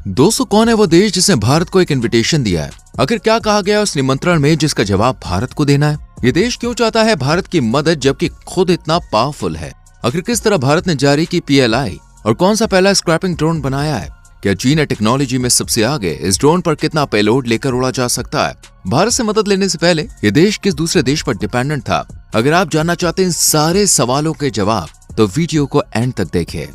दोस्तों, कौन है वो देश जिसने भारत को एक इनविटेशन दिया है? आखिर क्या कहा गया उस निमंत्रण में जिसका जवाब भारत को देना है? ये देश क्यों चाहता है भारत की मदद जबकि खुद इतना पावरफुल है? आखिर किस तरह भारत ने जारी की PLI और कौन सा पहला स्क्रैपिंग ड्रोन बनाया है? क्या चीन है टेक्नोलॉजी में सबसे आगे? इस ड्रोन पर कितना पेलोड लेकर उड़ा जा सकता है? भारत से मदद लेने से पहले ये देश किस दूसरे देश पर डिपेंडेंट था? अगर आप जानना चाहते हैं इन सारे सवालों के जवाब तो वीडियो को एंड तक देखें।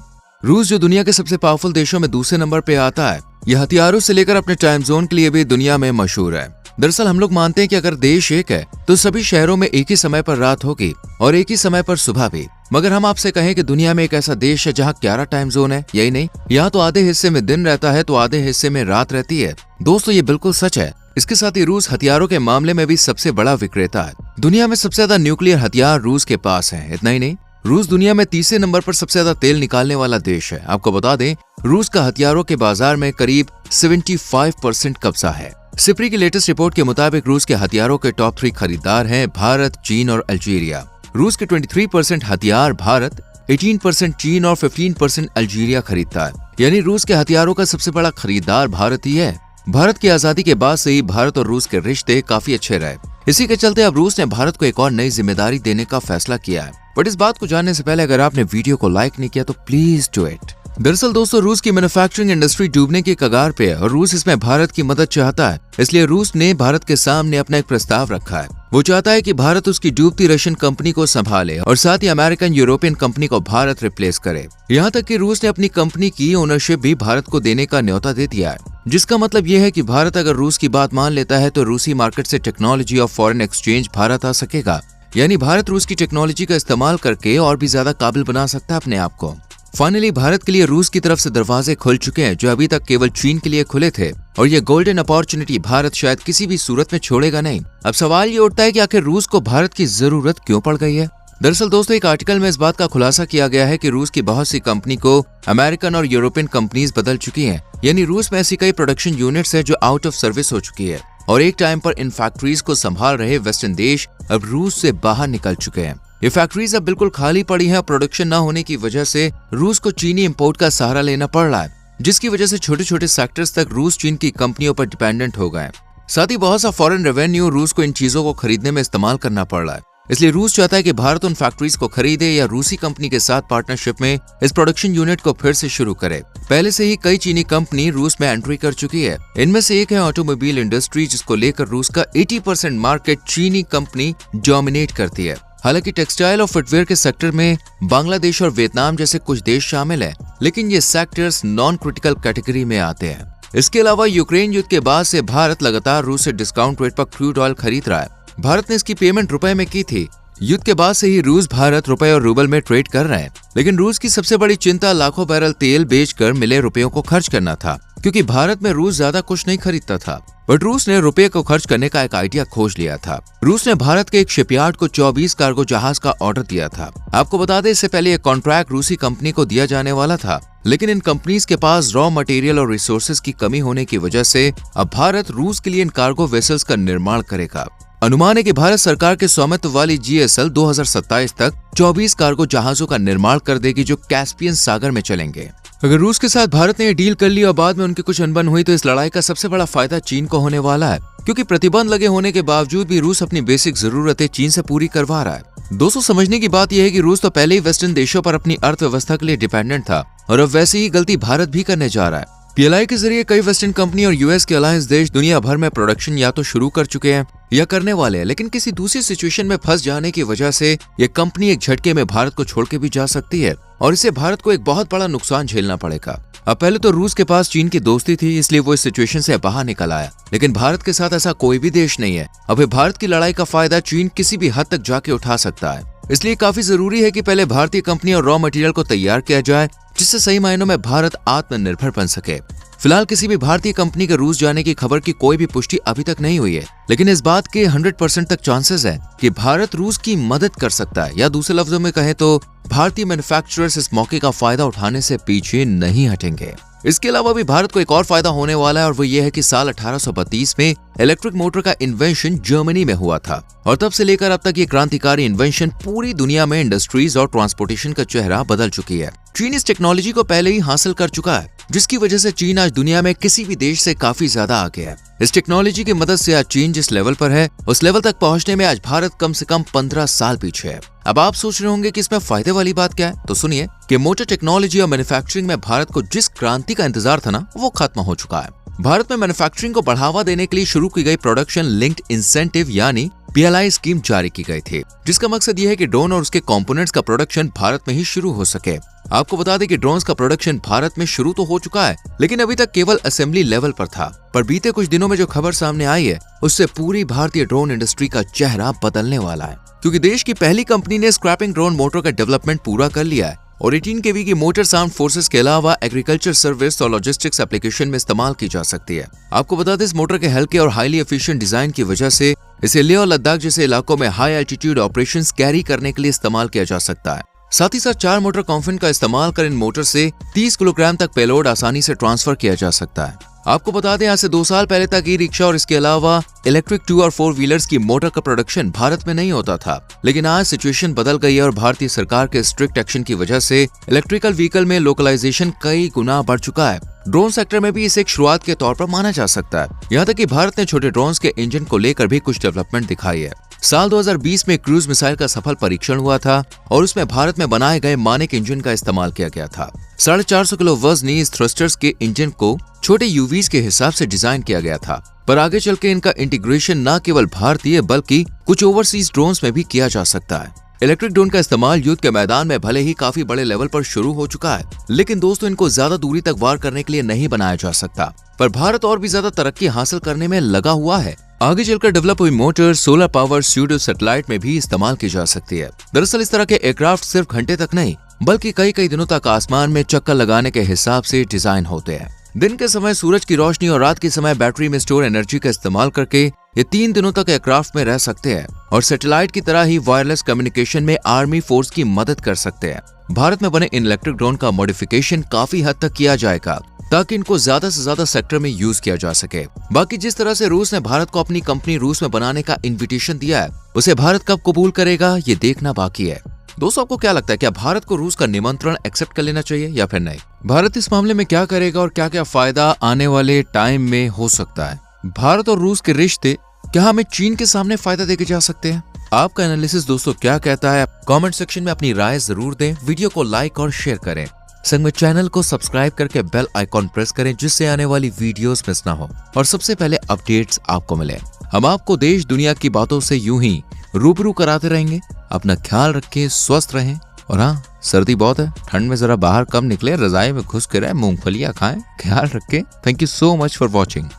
रूस जो दुनिया के सबसे पावरफुल देशों में दूसरे नंबर पे आता है, यह हथियारों से लेकर अपने टाइम जोन के लिए भी दुनिया में मशहूर है। दरअसल हम लोग मानते हैं कि अगर देश एक है तो सभी शहरों में एक ही समय पर रात होगी और एक ही समय पर सुबह भी। मगर हम आपसे कहें कि दुनिया में एक ऐसा देश है जहां 11 टाइम जोन है, यही नहीं, यहाँ तो आधे हिस्से में दिन रहता है तो आधे हिस्से में रात रहती है। दोस्तों, ये बिल्कुल सच है। इसके साथ ही रूस हथियारों के मामले में भी सबसे बड़ा विक्रेता है। दुनिया में सबसे ज्यादा न्यूक्लियर हथियार रूस के पास है। इतना ही नहीं, रूस दुनिया में तीसरे नंबर पर सबसे ज्यादा तेल निकालने वाला देश है। आपको बता दें, रूस का हथियारों के बाजार में करीब 75% कब्जा है। सिप्री की लेटेस्ट रिपोर्ट के मुताबिक रूस के हथियारों के टॉप 3 खरीदार हैं भारत, चीन और अल्जीरिया। रूस के 23% हथियार भारत, 18% चीन और 15% अल्जीरिया खरीदता है। यानी रूस के हथियारों का सबसे बड़ा खरीदार भारत ही है। भारत की आजादी के बाद से ही भारत और रूस के रिश्ते काफी अच्छे रहे। इसी के चलते अब रूस ने भारत को एक और नई जिम्मेदारी देने का फैसला किया है। बट इस बात को जानने से पहले अगर आपने वीडियो को लाइक नहीं किया तो प्लीज डू इट। दरअसल दोस्तों, रूस की मैन्युफैक्चरिंग इंडस्ट्री डूबने की कगार पे है और रूस इसमें भारत की मदद चाहता है। इसलिए रूस ने भारत के सामने अपना एक प्रस्ताव रखा है। वो चाहता है कि भारत उसकी डूबती रशियन कंपनी को संभाले और साथ ही अमेरिकन यूरोपियन कंपनी को भारत रिप्लेस करे। यहाँ तक कि रूस ने अपनी कंपनी की ओनरशिप भी भारत को देने का न्योता दे दिया है, जिसका मतलब यह है कि भारत अगर रूस की बात मान लेता है तो रूसी मार्केट से टेक्नोलॉजी और फॉरेन एक्सचेंज भारत आ सकेगा। यानी भारत रूस की टेक्नोलॉजी का इस्तेमाल करके और भी ज्यादा काबिल बना सकता है अपने आप को। फाइनली भारत के लिए रूस की तरफ से दरवाजे खुल चुके हैं जो अभी तक केवल चीन के लिए खुले थे, और ये गोल्डन अपॉर्चुनिटी भारत शायद किसी भी सूरत में छोड़ेगा नहीं। अब सवाल ये उठता है कि आखिर रूस को भारत की जरूरत क्यों पड़ गई है? दरअसल दोस्तों, एक आर्टिकल में इस बात का खुलासा किया गया है कि रूस की बहुत सी कंपनी को अमेरिकन और यूरोपियन कंपनीज बदल चुकी हैं। यानी रूस में ऐसी कई प्रोडक्शन यूनिट्स है जो आउट ऑफ सर्विस हो चुकी है और एक टाइम पर इन फैक्ट्रीज को संभाल रहे वेस्टर्न देश अब रूस से बाहर निकल चुके हैं। ये फैक्ट्रीज अब बिल्कुल खाली पड़ी हैं। प्रोडक्शन न होने की वजह से रूस को चीनी इंपोर्ट का सहारा लेना पड़ रहा है, जिसकी वजह से छोटे छोटे सेक्टर्स तक रूस चीन की कंपनियों पर डिपेंडेंट हो गए। साथ ही बहुत सा फॉरेन रेवेन्यू रूस को इन चीजों को खरीदने में इस्तेमाल करना पड़ रहा है। इसलिए रूस चाहता है कि भारत उन फैक्ट्रीज को खरीदे या रूसी कंपनी के साथ पार्टनरशिप में इस प्रोडक्शन यूनिट को फिर से शुरू करे। पहले से ही कई चीनी कंपनी रूस में एंट्री कर चुकी है। इनमें से एक है ऑटोमोबाइल इंडस्ट्री, जिसको लेकर रूस का 80% मार्केट चीनी कंपनी डोमिनेट करती है। हालांकि टेक्सटाइल और फुटवेयर के सेक्टर में बांग्लादेश और वियतनाम जैसे कुछ देश शामिल हैं, लेकिन ये सेक्टर्स नॉन क्रिटिकल कैटेगरी में आते हैं। इसके अलावा यूक्रेन युद्ध के बाद से भारत लगातार रूस से डिस्काउंट रेट पर क्रूड ऑयल खरीद रहा है। भारत ने इसकी पेमेंट रुपए में की थी। युद्ध के बाद से ही रूस भारत रुपए और रूबल में ट्रेड कर रहे हैं, लेकिन रूस की सबसे बड़ी चिंता लाखों बैरल तेल बेचकर मिले रुपयों को खर्च करना था, क्योंकि भारत में रूस ज्यादा कुछ नहीं खरीदता था। बट रूस ने रुपये को खर्च करने का एक आइडिया खोज लिया था। रूस ने भारत के एक शिपयार्ड को 24 कार्गो जहाज का ऑर्डर दिया था। आपको बता दें, इससे पहले यह कॉन्ट्रैक्ट रूसी कंपनी को दिया जाने वाला था, लेकिन इन कंपनीज के पास रॉ मटेरियल और रिसोर्सेज की कमी होने की वजह से अब भारत रूस के लिए इन कार्गो वेसल्स का निर्माण करेगा। अनुमान है कि भारत सरकार के स्वामित्व वाली GSL 2027 तक 24 कार्गो जहाजों का निर्माण कर देगी जो कैस्पियन सागर में चलेंगे। अगर रूस के साथ भारत ने ये डील कर ली और बाद में उनकी कुछ अनबन हुई तो इस लड़ाई का सबसे बड़ा फायदा चीन को होने वाला है, क्योंकि प्रतिबंध लगे होने के बावजूद भी रूस अपनी बेसिक जरूरतें चीन से पूरी करवा रहा है। दोस्तों, समझने की बात यह है कि रूस तो पहले ही वेस्टर्न देशों पर अपनी अर्थव्यवस्था के लिए डिपेंडेंट था और अब वैसी ही गलती भारत भी करने जा रहा है। PLI के जरिए कई वेस्टर्न कंपनी और US के अलायंस देश दुनिया भर में प्रोडक्शन या तो शुरू कर चुके हैं या करने वाले हैं, लेकिन किसी दूसरी सिचुएशन में फंस जाने की वजह से ये कंपनी एक झटके में भारत को छोड़ के भी जा सकती है और इससे भारत को एक बहुत बड़ा नुकसान झेलना पड़ेगा। अब पहले तो रूस के पास चीन की दोस्ती थी, इसलिए वो इस सिचुएशन से बाहर निकल आया, लेकिन भारत के साथ ऐसा कोई भी देश नहीं है। अब भारत की लड़ाई का फायदा चीन किसी भी हद तक जाके उठा सकता है। इसलिए काफी जरूरी है कि पहले भारतीय कंपनी और रॉ मटेरियल को तैयार किया जाए, जिससे सही मायनों में भारत आत्मनिर्भर बन सके। फिलहाल किसी भी भारतीय कंपनी के रूस जाने की खबर की कोई भी पुष्टि अभी तक नहीं हुई है, लेकिन इस बात के 100% तक चांसेस है कि भारत रूस की मदद कर सकता है, या दूसरे लफ्जों में कहें तो भारतीय मैन्युफैक्चरर्स इस मौके का फायदा उठाने से पीछे नहीं हटेंगे। इसके अलावा भी भारत को एक और फायदा होने वाला है और वो ये है कि साल 1832 में इलेक्ट्रिक मोटर का इन्वेंशन जर्मनी में हुआ था और तब से लेकर अब तक ये क्रांतिकारी इन्वेंशन पूरी दुनिया में इंडस्ट्रीज और ट्रांसपोर्टेशन का चेहरा बदल चुकी है। चीन इस टेक्नोलॉजी को पहले ही हासिल कर चुका है, जिसकी वजह से चीन आज दुनिया में किसी भी देश से काफी ज्यादा आगे है। इस टेक्नोलॉजी की मदद से आज चीन जिस लेवल पर है, उस लेवल तक पहुंचने में आज भारत कम से कम 15 साल पीछे है। अब आप सोच रहे होंगे कि इसमें फायदे वाली बात क्या है, तो सुनिए कि मोटर टेक्नोलॉजी और मैन्युफैक्चरिंग में भारत को जिस क्रांति का इंतजार था ना, वो खत्म हो चुका है। भारत में मैन्युफैक्चरिंग को बढ़ावा देने के लिए शुरू की गई प्रोडक्शन लिंक्ड इंसेंटिव यानी PLI स्कीम जारी की गई थी, जिसका मकसद यह है कि ड्रोन और उसके कंपोनेंट्स का प्रोडक्शन भारत में ही शुरू हो सके। आपको बता दें कि ड्रोन्स का प्रोडक्शन भारत में शुरू तो हो चुका है, लेकिन अभी तक केवल असेंबली लेवल पर था। पर बीते कुछ दिनों में जो खबर सामने आई है, उससे पूरी भारतीय ड्रोन इंडस्ट्री का चेहरा बदलने वाला है, क्योंकि देश की पहली कंपनी ने स्क्रैपिंग ड्रोन मोटर का डेवलपमेंट पूरा कर लिया है और 18 kV की मोटर आर्म्ड फोर्सेस के अलावा एग्रीकल्चर सर्विस और लॉजिस्टिक्स एप्लीकेशन में इस्तेमाल की जा सकती है। आपको बता दें, इस मोटर के हल्के और हाईली एफिशिएंट डिजाइन की वजह से इसे लेह और लद्दाख जैसे इलाकों में हाई एल्टीट्यूड ऑपरेशंस कैरी करने के लिए इस्तेमाल किया जा सकता है। साथ ही साथ 4 मोटर कॉम्फिन का इस्तेमाल कर इन मोटर से 30 किलोग्राम तक पेलोड आसानी से ट्रांसफर किया जा सकता है। आपको बता दें, आज से 2 साल पहले तक ई रिक्शा और इसके अलावा इलेक्ट्रिक 2 और 4 व्हीलर्स की मोटर का प्रोडक्शन भारत में नहीं होता था, लेकिन आज सिचुएशन बदल गई है और भारतीय सरकार के स्ट्रिक्ट एक्शन की वजह से इलेक्ट्रिकल व्हीकल में लोकलाइजेशन कई गुना बढ़ चुका है। ड्रोन सेक्टर में भी इसे एक शुरुआत के तौर पर माना जा सकता है। यहाँ तक कि भारत ने छोटे ड्रोन्स के इंजन को लेकर भी कुछ डेवलपमेंट दिखाई है। साल 2020 में क्रूज मिसाइल का सफल परीक्षण हुआ था और उसमें भारत में बनाए गए मानिक इंजन का इस्तेमाल किया गया था। 450 किलो वजनी इस थ्रस्टर्स के इंजन को छोटे यूवीज के हिसाब से डिजाइन किया गया था, पर आगे चल के इनका इंटीग्रेशन न केवल भारतीय बल्कि कुछ ओवरसीज ड्रोन्स में भी किया जा सकता है। इलेक्ट्रिक ड्रोन का इस्तेमाल युद्ध के मैदान में भले ही काफी बड़े लेवल पर शुरू हो चुका है, लेकिन दोस्तों इनको ज्यादा दूरी तक वार करने के लिए नहीं बनाया जा सकता। पर भारत और भी ज्यादा तरक्की हासिल करने में लगा हुआ है। आगे चलकर डेवलप हुई motor solar power pseudo satellite में भी इस्तेमाल की जा सकती है। दरअसल इस तरह के एयरक्राफ्ट सिर्फ घंटे तक नहीं बल्कि कई दिनों तक आसमान में चक्कर लगाने के हिसाब से डिजाइन होते हैं। दिन के समय सूरज की रोशनी और रात के समय बैटरी में स्टोर एनर्जी का इस्तेमाल करके ये 3 दिनों तक एयरक्राफ्ट में रह सकते हैं और सैटेलाइट की तरह ही वायरलेस कम्युनिकेशन में आर्मी फोर्स की मदद कर सकते हैं। भारत में बने इन इलेक्ट्रिक ड्रोन का मॉडिफिकेशन काफी हद तक किया जाएगा ताकि इनको ज्यादा से ज्यादा सेक्टर में यूज किया जा सके। बाकी जिस तरह से रूस ने भारत को अपनी कंपनी रूस में बनाने का इन्विटेशन दिया है, उसे भारत कब कबूल करेगा ये देखना बाकी है। दोस्तों, आपको क्या लगता है, क्या भारत को रूस का निमंत्रण एक्सेप्ट कर लेना चाहिए या फिर नहीं? भारत इस मामले में क्या करेगा और क्या क्या फायदा आने वाले टाइम में हो सकता है? भारत और रूस के रिश्ते क्या हमें चीन के सामने फायदा देके जा सकते हैं? आपका एनालिसिस दोस्तों क्या कहता है? कमेंट सेक्शन में अपनी राय जरूर दें। वीडियो को लाइक और शेयर करें। संग में चैनल को सब्सक्राइब करके बेल आइकॉन प्रेस करें, जिससे आने वाली वीडियोस मिस ना हो और सबसे पहले अपडेट्स आपको मिले। हम आपको देश दुनिया की बातों से यूं ही रूबरू कराते रहेंगे। अपना ख्याल रखें, स्वस्थ रहें और हाँ, सर्दी बहुत है, ठंड में जरा बाहर कम निकले, रजाई में घुस के रहे, मूंगफलियां खाएं, ख्याल रखें। Thank you so much for watching.